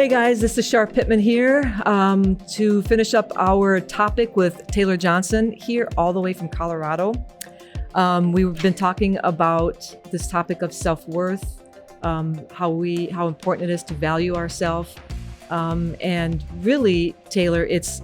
Hey guys, this is Shar Pittman here to finish up our topic with Taylor Johnson here all the way from Colorado. We've been talking about this topic of self-worth, how important it is to value ourselves. And really, Taylor, it's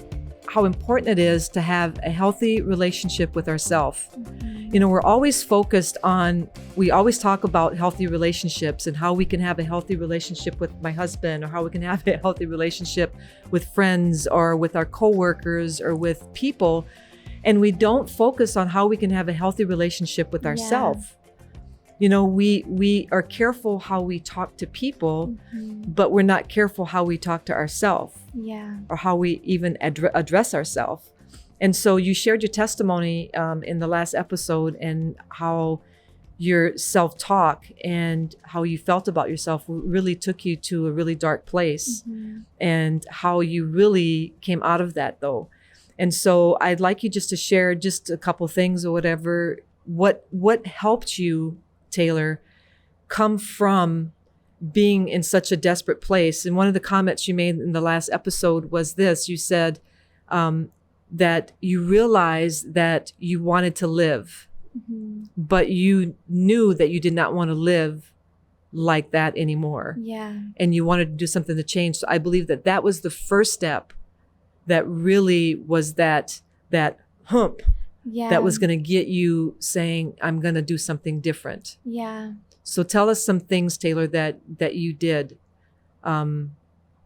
how important it is to have a healthy relationship with ourselves. You know, we're always focused on, we always talk about healthy relationships and how we can have a healthy relationship with my husband, or how we can have a healthy relationship with friends or with our coworkers or with people. And we don't focus on how we can have a healthy relationship with ourselves. You know, we are careful how we talk to people, but we're not careful how we talk to ourselves, or how we even address ourselves. And so you shared your testimony in the last episode, and how your self-talk and how you felt about yourself really took you to a really dark place, and how you really came out of that though. And so I'd like you just to share just a couple things or whatever, what helped you, Taylor, come from being in such a desperate place. And one of the comments you made in the last episode was this: you said that you realized that you wanted to live, but you knew that you did not want to live like that anymore. And you wanted to do something to change. So I believe that that was the first step that really was that hump that was going to get you saying, I'm going to do something different. So tell us some things, Taylor, that you did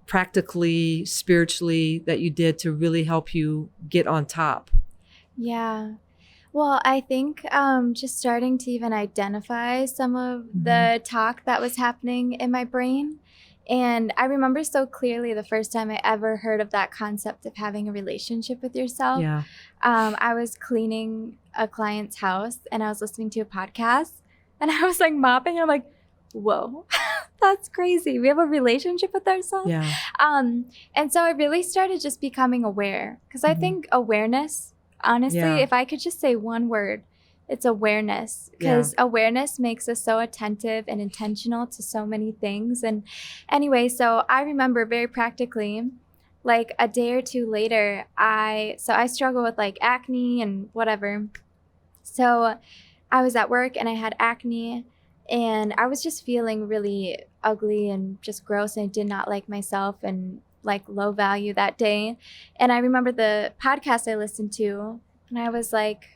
practically, spiritually, that you did to really help you get on top. Well, I think just starting to even identify some of the talk that was happening in my brain. And I remember so clearly the first time I ever heard of that concept of having a relationship with yourself. I was cleaning a client's house and I was listening to a podcast, and I was like mopping, and I'm like, whoa, that's crazy. We have a relationship with ourselves. And so I really started just becoming aware, because I think awareness, honestly, if I could just say one word, it's awareness, because awareness makes us so attentive and intentional to so many things. And anyway, so I remember very practically, like a day or two later, I struggle with like acne and whatever. So I was at work and I had acne, and I was just feeling really ugly and just gross, and I did not like myself and like low value that day. And I remember the podcast I listened to, and I was like,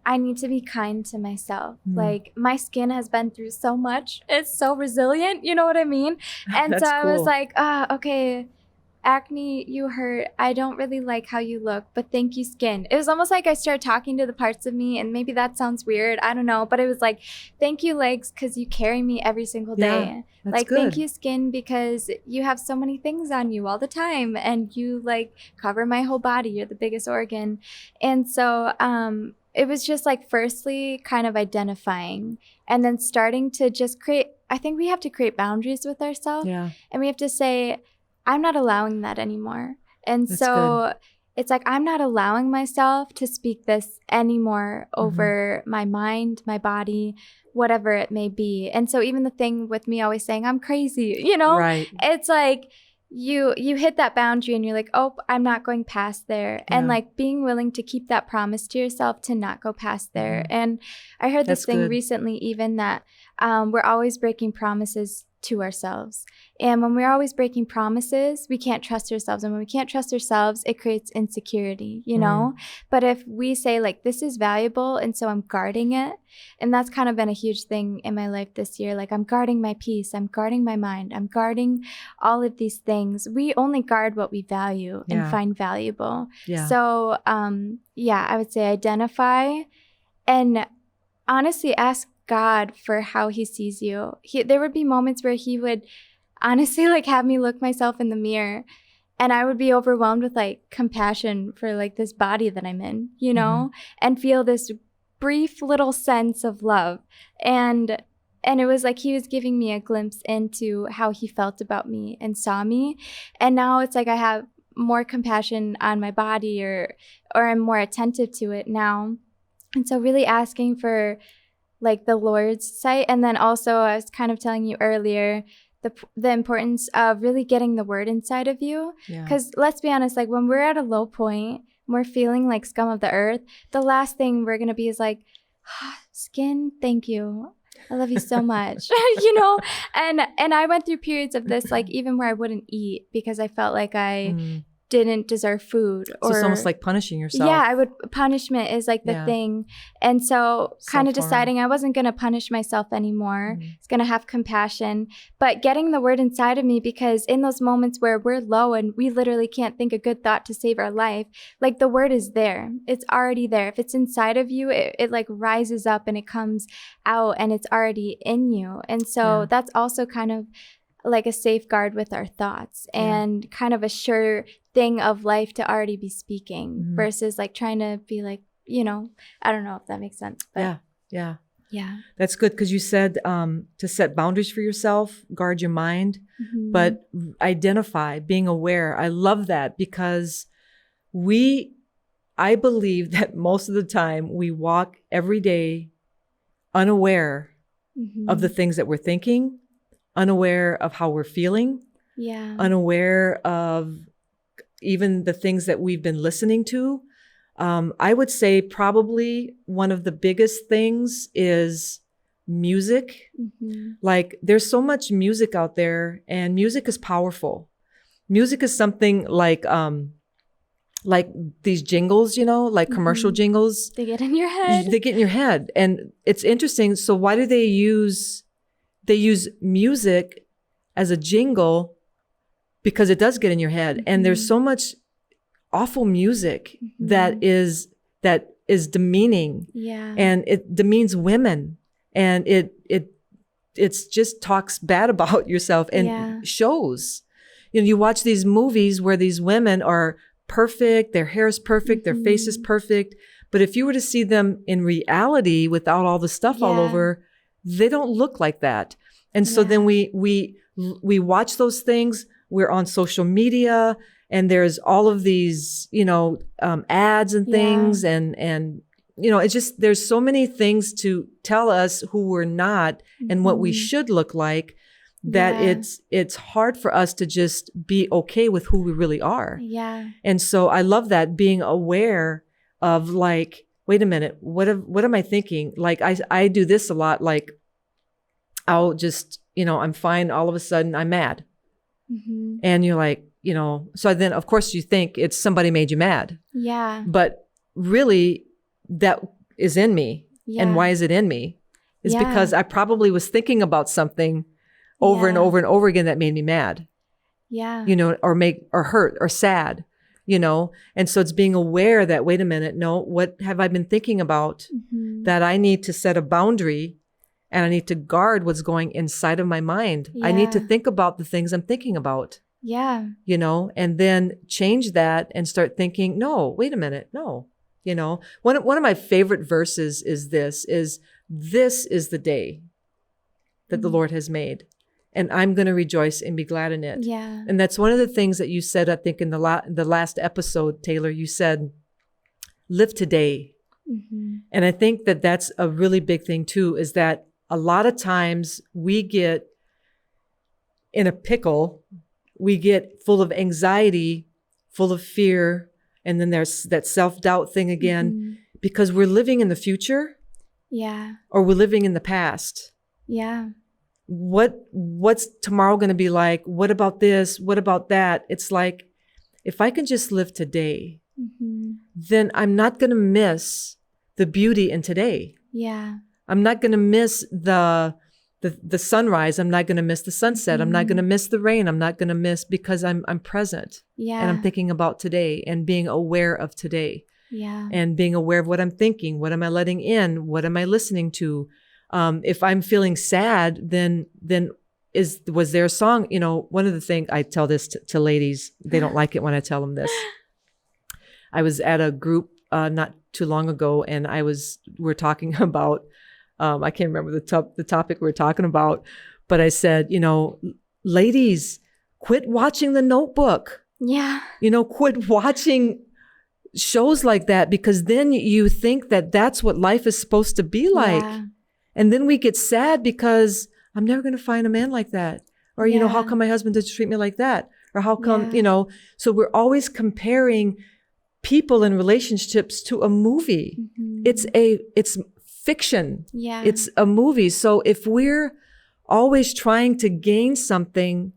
I need to be kind to myself. Like, my skin has been through so much. It's so resilient. You know what I mean? And so I was like, okay, acne, you hurt. I don't really like how you look, but thank you, skin. It was almost like I started talking to the parts of me, and maybe that sounds weird. I don't know. But it was like, thank you, legs, because you carry me every single day. Like, good. Thank you, skin, because you have so many things on you all the time, and you like cover my whole body. You're the biggest organ. And so, it was just like, firstly, kind of identifying, and then starting to just create, I think we have to create boundaries with ourselves. And we have to say, I'm not allowing that anymore. And that's so good. It's like, I'm not allowing myself to speak this anymore over my mind, my body, whatever it may be. And so even the thing with me always saying I'm crazy, you know, it's like, you hit that boundary and you're like, oh, I'm not going past there. And like being willing to keep that promise to yourself to not go past there. And I heard this thing recently, even that we're always breaking promises to ourselves. And when we're always breaking promises, we can't trust ourselves. And when we can't trust ourselves, it creates insecurity, you know? But if we say like, this is valuable, and so I'm guarding it. And that's kind of been a huge thing in my life this year. Like, I'm guarding my peace. I'm guarding my mind. I'm guarding all of these things. We only guard what we value and find valuable. So, I would say identify, and honestly ask God for how he sees you. There would be moments where he would honestly like have me look myself in the mirror, and I would be overwhelmed with like compassion for like this body that I'm in, you know, and feel this brief little sense of love. And it was like he was giving me a glimpse into how he felt about me and saw me. And now it's like I have more compassion on my body, or I'm more attentive to it now. And so really asking for like the Lord's sight. And then also, I was kind of telling you earlier, the importance of really getting the word inside of you. Yeah. Because let's be honest, like when we're at a low point, we're feeling like scum of the earth, the last thing we're going to be is like, skin, thank you. I love you so much, and I went through periods of this, like even where I wouldn't eat because I felt like I didn't deserve food. So it's almost like punishing yourself. Yeah, punishment is like the thing. And so kind of deciding I wasn't going to punish myself anymore. It's going to have compassion, but getting the word inside of me, because in those moments where we're low and we literally can't think a good thought to save our life, like the word is there. It's already there. If it's inside of you, it like rises up and it comes out and it's already in you. And so that's also kind of like a safeguard with our thoughts and kind of a sure thing of life to already be speaking versus like trying to be like, I don't know if that makes sense. But Yeah. That's good, because you said to set boundaries for yourself, guard your mind, but identify, being aware. I love that, because I believe that most of the time we walk every day unaware of the things that we're thinking, unaware of how we're feeling, unaware of even the things that we've been listening to. I would say probably one of the biggest things is music. Like there's so much music out there, and music is powerful. Music is something like these jingles, like commercial jingles. They get in your head. They get in your head. And it's interesting. So why do they use music as a jingle? Because it does get in your head. And there's so much awful music that is demeaning. And it demeans women. And it's just talks bad about yourself and shows. You watch these movies where these women are perfect, their hair is perfect, their face is perfect. But if you were to see them in reality without all the stuff all over, they don't look like that. And so then we watch those things. We're on social media, and there's all of these, ads and things. And it's just, there's so many things to tell us who we're not and what we should look like, that it's hard for us to just be okay with who we really are. And so I love that, being aware of like, wait a minute, what am I thinking? Like I do this a lot. Like I'll just, I'm fine. All of a sudden I'm mad. And you're like, so then of course you think it's somebody made you mad. But really that is in me. And why is it in me? Is because I probably was thinking about something over and over and over again that made me mad. Or hurt or sad, and so it's being aware that, wait a minute, no, what have I been thinking about that I need to set a boundary, and I need to guard what's going inside of my mind. I need to think about the things I'm thinking about. And then change that and start thinking, no, wait a minute, no. One of my favorite verses is this is the day that the Lord has made, and I'm going to rejoice and be glad in it. And that's one of the things that you said, I think in the last episode, Taylor, you said, live today. And I think that that's a really big thing too, is that a lot of times we get in a pickle, we get full of anxiety, full of fear. And then there's that self-doubt thing again, because we're living in the future. Or we're living in the past. What's tomorrow going to be like? What about this? What about that? It's like, if I can just live today, then I'm not going to miss the beauty in today. I'm not going to miss the sunrise. I'm not going to miss the sunset. I'm not going to miss the rain. I'm not going to miss, because I'm present. And I'm thinking about today and being aware of today. And being aware of what I'm thinking. What am I letting in? What am I listening to? If I'm feeling sad, then was there a song? One of the things I tell this to ladies, they don't like it when I tell them this. I was at a group not too long ago, and we're talking about, I can't remember the topic we were talking about, but I said, ladies, quit watching The Notebook. Quit watching shows like that, because then you think that that's what life is supposed to be like. And then we get sad because I'm never going to find a man like that. Or, you know, how Yeah. come my husband doesn't treat me like that? Or how come, Yeah. you know, so we're always comparing people and relationships to a movie. Mhm. It's fiction. Yeah. It's a movie. So if we're always trying to gain something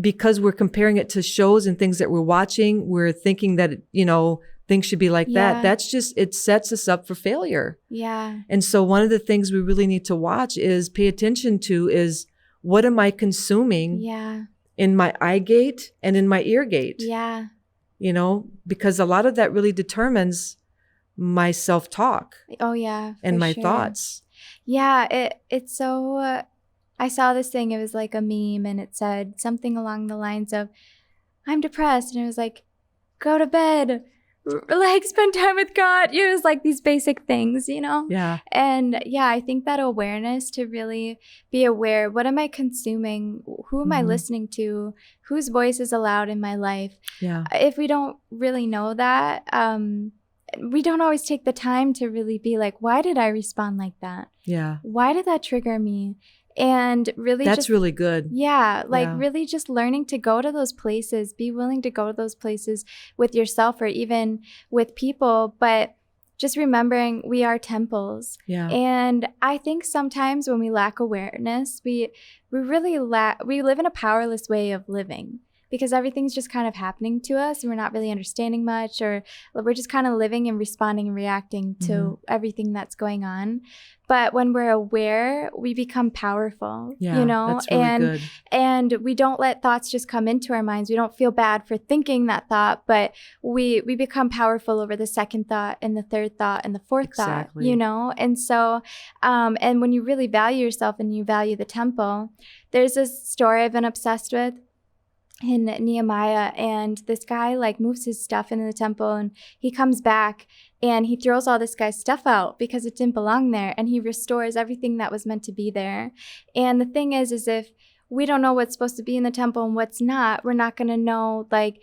because we're comparing it to shows and things that we're watching, we're thinking that, you know, things should be like Yeah. that. That's just, it sets us up for failure. Yeah. And so one of the things we really need to watch is pay attention to is what am I consuming Yeah. in my eye gate and in my ear gate? Yeah. You know, because a lot of that really determines my self-talk Oh yeah. and for my sure. thoughts. Yeah. It's so. I saw this thing. It was like a meme, and it said something along the lines of, "I'm depressed," and it was like, "Go to bed, like spend time with God." It was like these basic things, you know. Yeah. And yeah, I think that awareness to really be aware, what am I consuming? Who am I Mhm. listening to? Whose voice is allowed in my life? Yeah. If we don't really know that, we don't always take the time to really be like, why did I respond like that? Yeah. Why did that trigger me? And really That's just really good. yeah, like Yeah. really just learning to go to those places, be willing to go to those places with yourself or even with people, but just remembering we are temples. Yeah. And I think sometimes when we lack awareness, we live in a powerless way of living because everything's just kind of happening to us and we're not really understanding much, or we're just kind of living and responding and reacting to everything that's going on. But when we're aware, we become powerful, Yeah. you know, That's really good. and we don't let thoughts just come into our minds. We don't feel bad for thinking that thought, but we become powerful over the second thought and the third thought and the fourth Exactly. thought, you know? And so, and when you really value yourself and you value the temple, there's this story I've been obsessed with in Nehemiah, and this guy like moves his stuff into the temple and he comes back and he throws all this guy's stuff out because it didn't belong there, and he restores everything that was meant to be there. And the thing is if we don't know what's supposed to be in the temple and what's not, we're not going to know, like,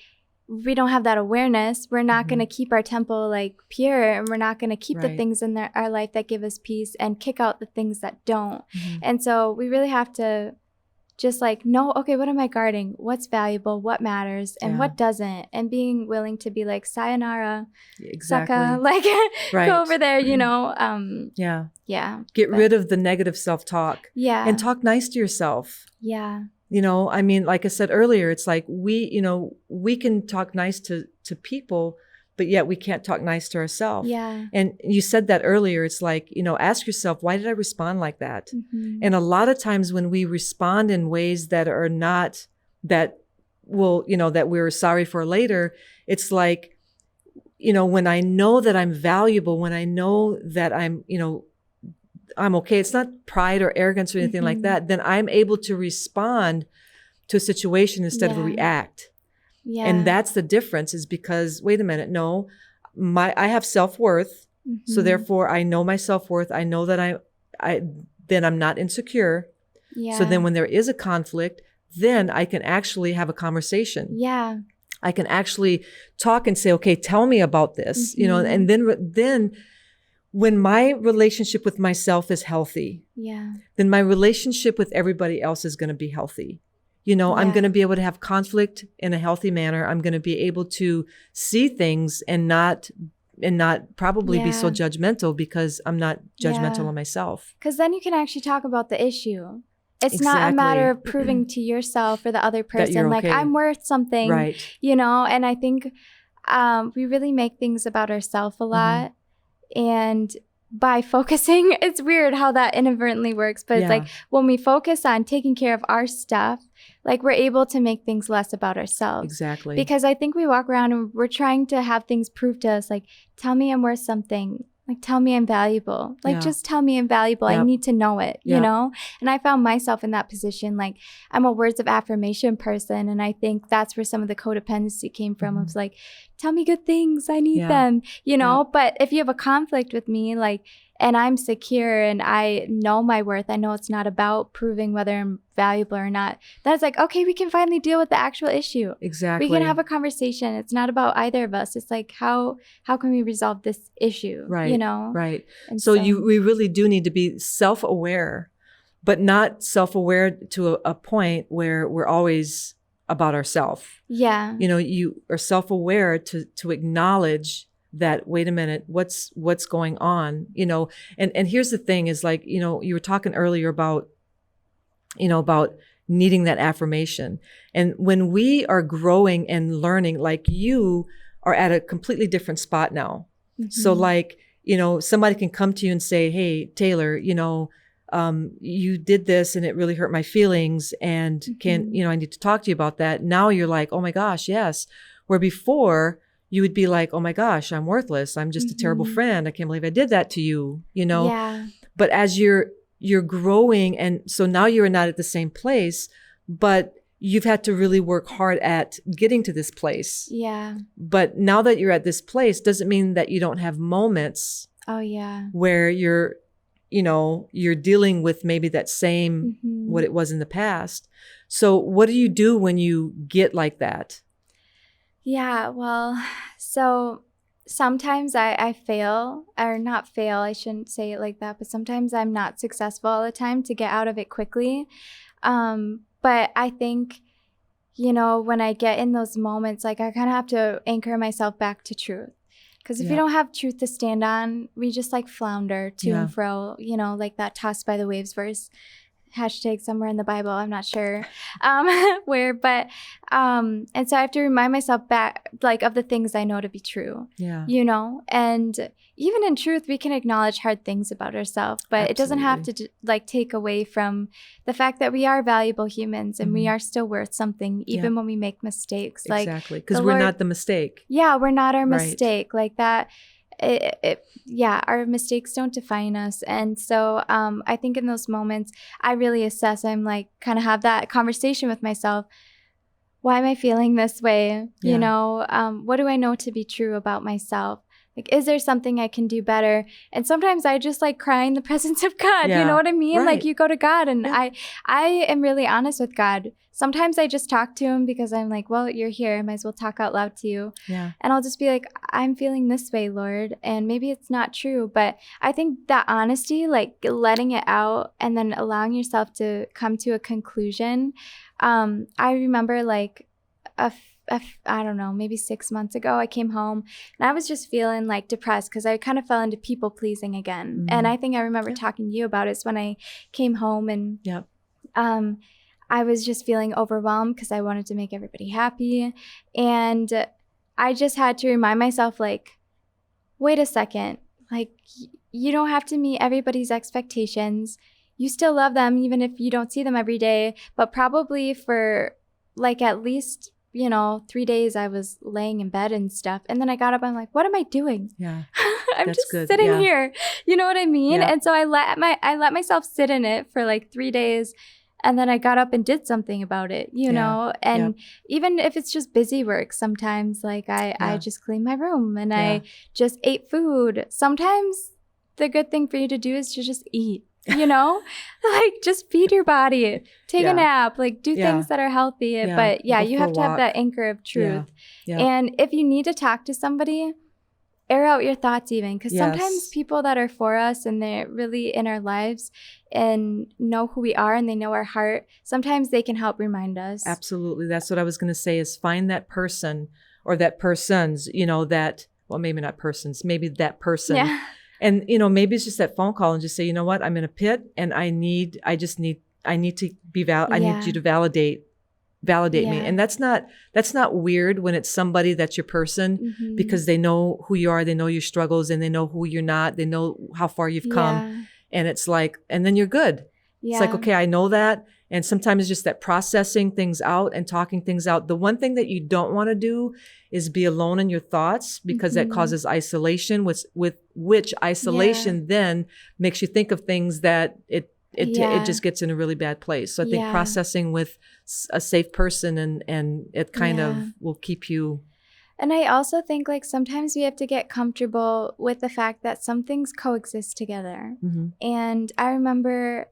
we don't have that awareness, we're not going to keep our temple like pure, and we're not going to keep the Right. things in our life that give us peace and kick out the things that don't. Mhm. And so we really have to just like know, okay, what am I guarding? What's valuable? What matters? And Yeah. what doesn't? And being willing to be like, sayonara, Exactly. Saka, like Right. go over there, you know? Yeah. Yeah. Get But- rid of the negative self-talk Yeah. and talk nice to yourself. Yeah. You know, I mean, like I said earlier, it's like we can talk nice to people, but yet we can't talk nice to ourselves. Yeah. And you said that earlier. It's like, you know, ask yourself, why did I respond like that? Mhm. And a lot of times when we respond in ways that are not, that will, you know, that we're sorry for later, it's like, you know, when I know that I'm valuable, when I know that I'm, you know, I'm okay, it's not pride or arrogance or anything like Mhm. that, then I'm able to respond to a situation instead of Yeah. react. Yeah. And that's the difference, is because, wait a minute, no, I have self-worth. So Mhm. therefore I know my self-worth. I know that then I'm not insecure. Yeah. So then when there is a conflict, then I can actually have a conversation. Yeah. I can actually talk and say, okay, tell me about this, you know, Mhm. and then when my relationship with myself is healthy, Yeah. then my relationship with everybody else is going to be healthy. You know, I'm Yeah. going to be able to have conflict in a healthy manner. I'm going to be able to see things and not probably be so Yeah. judgmental, because I'm not judgmental Yeah. on myself. Because then you can actually talk about the issue. It's not a Exactly. matter of proving to yourself or the other That you're person, like, okay. I'm worth something, Right. you know? And I think we really make things about ourselves a lot. And by focusing, it's weird how that inadvertently works, but it's Yeah. like when we focus on taking care of our stuff, like we're able to make things less about ourselves. Exactly. Because I think we walk around and we're trying to have things proved to us, like, tell me I'm worth something. Like, tell me I'm valuable. Like, Yeah. just tell me I'm valuable. I Yep. need to know it, you Yep. know? And I found myself in that position. Like, I'm a words of affirmation person. And I think that's where some of the codependency came from. Mhm. It was like, tell me good things. I need Yeah. them, you know? But if you have a conflict with me, like, and I'm secure and I know my worth, I know it's not about proving whether I'm valuable or not, then it's like, okay, we can finally deal with the actual issue. Exactly. We can have a conversation. It's not about either of us. It's like, how can we resolve this issue? Right. You know? Right. And So we really do need to be self-aware, but not self-aware to a point where we're always about ourselves. Yeah. You know, you are self-aware to acknowledge that, wait a minute, what's going on, you know. And here's the thing is, like, you know, you were talking earlier about, you know, about needing that affirmation. And when we are growing and learning, like, you are at a completely different spot now. So like, you know, somebody can come to you and say, hey, Taylor, you know, you did this and it really hurt my feelings, and you know, I need to talk to you about that. Now you're like, oh my gosh, yes. Where before you would be like, oh my gosh, I'm worthless. I'm just a terrible friend. I can't believe I did that to you, you know? Yeah. But as you're growing, and so now you're not at the same place, but you've had to really work hard at getting to this place. Yeah. But now that you're at this place, doesn't mean that you don't have moments Oh, yeah. where you're, you know, you're dealing with maybe that same, what it was in the past. So what do you do when you get like that? Yeah, well, so sometimes I fail, or not fail, I shouldn't say it like that, but sometimes I'm not successful all the time to get out of it quickly. But I think, you know, when I get in those moments, like, I kind of have to anchor myself back to truth. Because if you don't have truth to stand on, we just like flounder to and fro, you know, like that tossed by the waves verse. Hashtag somewhere in the Bible, I'm not sure where, but and so I have to remind myself back, like, of the things I know to be true. Yeah, you know, and even in truth, we can acknowledge hard things about ourselves, but it doesn't have to like take away from the fact that we are valuable humans and we are still worth something, even when we make mistakes. Like, exactly, because we're not the mistake. Yeah, we're not our mistake, like that. Our mistakes don't define us. And so I think in those moments, I really assess, I'm like, kind of have that conversation with myself. Why am I feeling this way? You know, what do I know to be true about myself? Like, is there something I can do better? And sometimes I just like cry in the presence of God. You know what I mean? Like, you go to God, and I am really honest with God. Sometimes I just talk to him because I'm like, well, you're here. I might as well talk out loud to you. Yeah. And I'll just be like, I'm feeling this way, Lord. And maybe it's not true. But I think that honesty, like letting it out and then allowing yourself to come to a conclusion. I remember like I don't know, maybe 6 months ago, I came home and I was just feeling like depressed because I kind of fell into people pleasing again. And I think I remember talking to you about it. It's when I came home and I was just feeling overwhelmed because I wanted to make everybody happy. And I just had to remind myself, like, wait a second, like, you don't have to meet everybody's expectations. You still love them even if you don't see them every day, but probably for like at least, you know, 3 days I was laying in bed and stuff. And then I got up, I'm like, what am I doing? Yeah. I'm just sitting here. You know what I mean? Yeah. And so I let myself sit in it for like 3 days. And then I got up and did something about it, you know? And even if it's just busy work, sometimes like I just clean my room and I just ate food. Sometimes the good thing for you to do is to just eat. You know, like just feed your body, take a nap, like do things that are healthy. But you have to have that anchor of truth. And if you need to talk to somebody, air out your thoughts even, because sometimes people that are for us and they're really in our lives and know who we are and they know our heart, sometimes they can help remind us. Absolutely. That's what I was going to say, is find that person or that persons, you know, that, well, maybe not persons, maybe that person. Yeah. And, you know, maybe it's just that phone call and just say, you know what, I'm in a pit and I need you to validate me. And that's not weird when it's somebody that's your person, because they know who you are, they know your struggles, and they know who you're not, they know how far you've come. And it's like, and then you're good. It's like, okay, I know that. And sometimes it's just that processing things out and talking things out. The one thing that you don't want to do is be alone in your thoughts, because that causes isolation, with which isolation then makes you think of things that it just gets in a really bad place. So I think processing with a safe person and it kind of will keep you. And I also think like sometimes we have to get comfortable with the fact that some things coexist together. And I remember,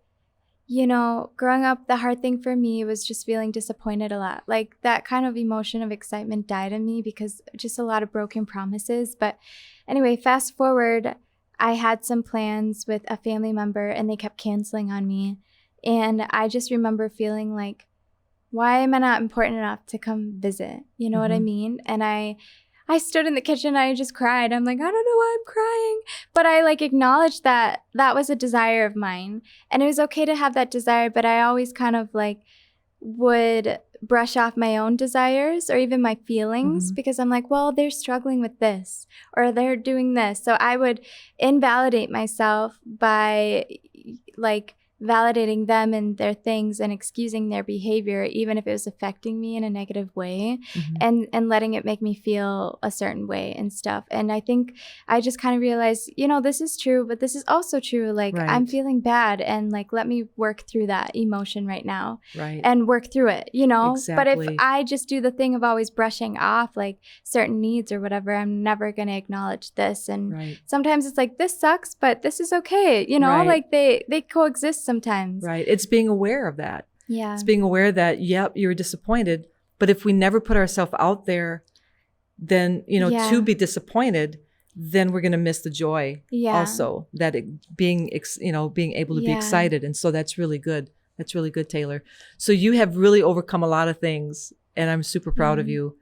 you know, growing up, the hard thing for me was just feeling disappointed a lot. Like that kind of emotion of excitement died in me because just a lot of broken promises. But anyway, fast forward, I had some plans with a family member and they kept canceling on me. And I just remember feeling like, why am I not important enough to come visit? You know what I mean? And I stood in the kitchen and I just cried. I'm like, I don't know why I'm crying. But I like acknowledged that that was a desire of mine. And it was okay to have that desire, but I always kind of like would brush off my own desires or even my feelings because I'm like, well, they're struggling with this or they're doing this. So I would invalidate myself by like validating them and their things and excusing their behavior, even if it was affecting me in a negative way, and letting it make me feel a certain way and stuff. And I think I just kind of realized, you know, this is true, but this is also true. Like I'm feeling bad, and like, let me work through that emotion right now and work through it, you know? But if I just do the thing of always brushing off like certain needs or whatever, I'm never going to acknowledge this. And sometimes it's like, this sucks, but this is okay. You know, like they coexist sometimes. Right. It's being aware of that. Yeah. It's being aware that, yep, you're disappointed. But if we never put ourselves out there, then, you know, to be disappointed, then we're going to miss the joy also that being able to be excited. And so that's really good. That's really good, Taylor. So you have really overcome a lot of things, and I'm super proud of you.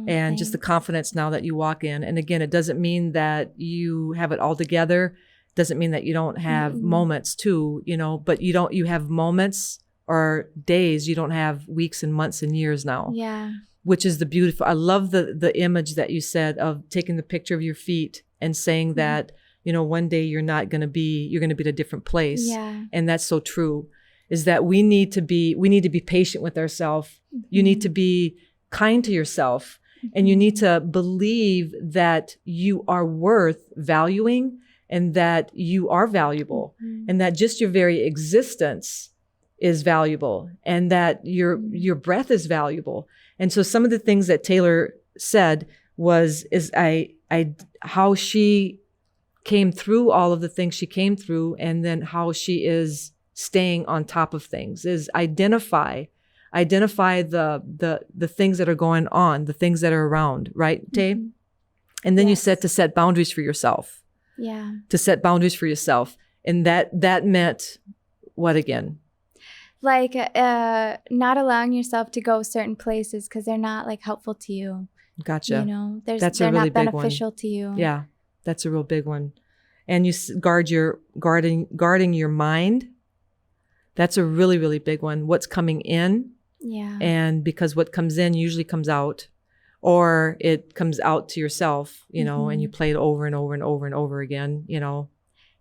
And just the confidence now that you walk in. And again, it doesn't mean that you have it all together. Doesn't mean that you don't have moments too, you know, but you have moments or days. You don't have weeks and months and years now. Yeah. Which is the beautiful, I love the image that you said of taking the picture of your feet and saying that, you know, one day you're going to be at a different place. Yeah. And that's so true, is that we need to be patient with ourselves. You need to be kind to yourself, and you need to believe that you are worth valuing, and that you are valuable, and that just your very existence is valuable, and that your breath is valuable. And so some of the things that Taylor said is how she came through all of the things she came through, and then how she is staying on top of things, is identify the things that are going on, the things that are around, right, Tay? And then you said to set boundaries for yourself. Yeah. To set boundaries for yourself. And that meant what again? Like not allowing yourself to go certain places because they're not like helpful to you. Gotcha. You know, they're really not beneficial to you. Yeah, that's a real big one. And you guarding your mind. That's a really, really big one. What's coming in. Yeah. And because what comes in usually comes out. Or it comes out to yourself, you know, and you play it over and over and over and over again, you know.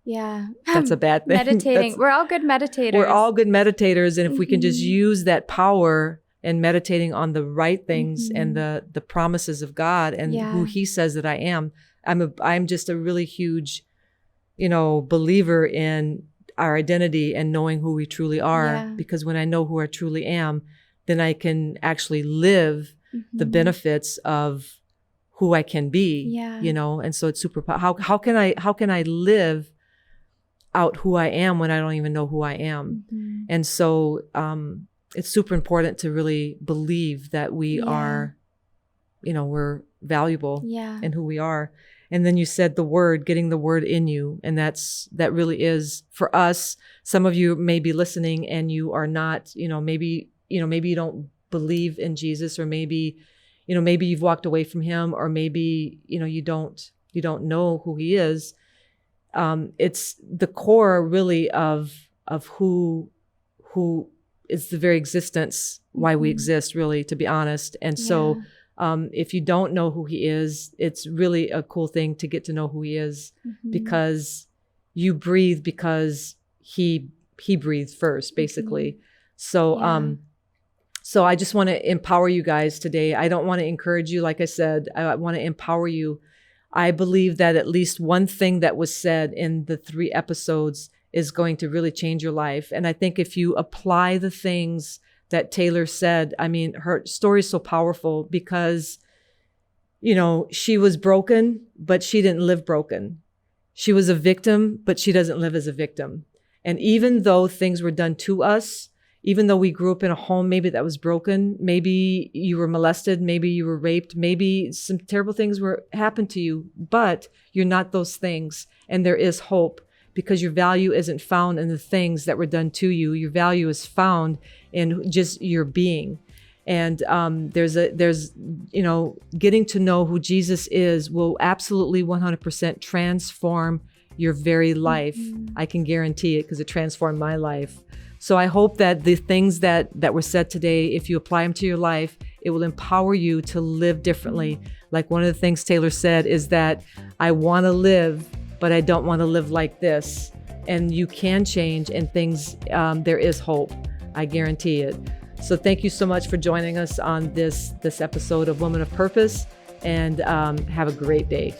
Yeah. That's a bad thing. Meditating. We're all good meditators. We're all good meditators. And if we can just use that power and meditating on the right things and the promises of God and who he says that I am, I'm just a really huge, you know, believer in our identity and knowing who we truly are. Because when I know who I truly am, then I can actually live the benefits of who I can be, you know? And so it's super, how can I live out who I am when I don't even know who I am? And so, it's super important to really believe that we are, you know, we're valuable in who we are. And then you said getting the word in you. And that really is for us. Some of you may be listening and you are not, maybe you don't believe in Jesus, or maybe you've walked away from him, or maybe, you don't know who he is. It's the core really of who is the very existence, why we exist, really, to be honest. And so, if you don't know who he is, it's really a cool thing to get to know who he is, because you breathe because he breathed first, basically. So, so I just want to empower you guys today. I don't want to encourage you. Like I said, I want to empower you. I believe that at least one thing that was said in the 3 episodes is going to really change your life. And I think if you apply the things that Taylor said, I mean, her story is so powerful because, she was broken, but she didn't live broken. She was a victim, but she doesn't live as a victim. And even though things were done to us, even though we grew up in a home maybe that was broken, maybe you were molested, maybe you were raped, maybe some terrible things happened to you, but you're not those things. And there is hope because your value isn't found in the things that were done to you. Your value is found in just your being. And there's getting to know who Jesus is will absolutely 100% transform your very life. I can guarantee it, because it transformed my life. So I hope that the things that were said today, if you apply them to your life, it will empower you to live differently. Like one of the things Taylor said is that I want to live, but I don't want to live like this. And you can change, and things, there is hope. I guarantee it. So thank you so much for joining us on this episode of Woman of Purpose, and have a great day.